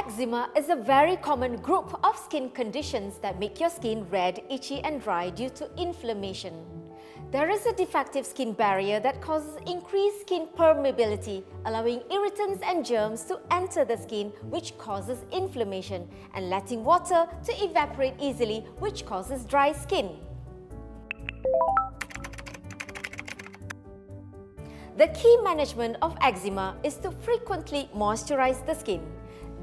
Eczema is a very common group of skin conditions that make your skin red, itchy and dry due to inflammation. There is a defective skin barrier that causes increased skin permeability, allowing irritants and germs to enter the skin, which causes inflammation, and letting water to evaporate easily, which causes dry skin. The key management of eczema is to frequently moisturize the skin.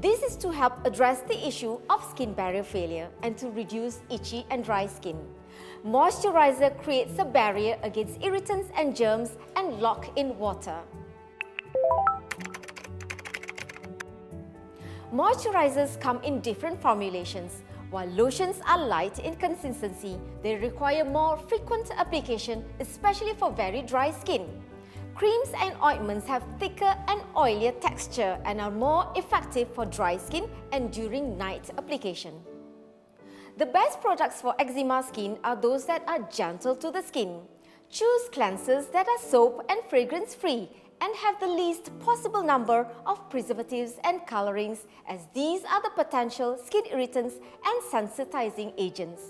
This is to help address the issue of skin barrier failure and to reduce itchy and dry skin. Moisturizer creates a barrier against irritants and germs and lock in water. Moisturizers come in different formulations. While lotions are light in consistency, they require more frequent application, especially for very dry skin. Creams and ointments have thicker and oilier texture and are more effective for dry skin and during night application. The best products for eczema skin are those that are gentle to the skin. Choose cleansers that are soap and fragrance-free and have the least possible number of preservatives and colorings, as these are the potential skin irritants and sensitizing agents.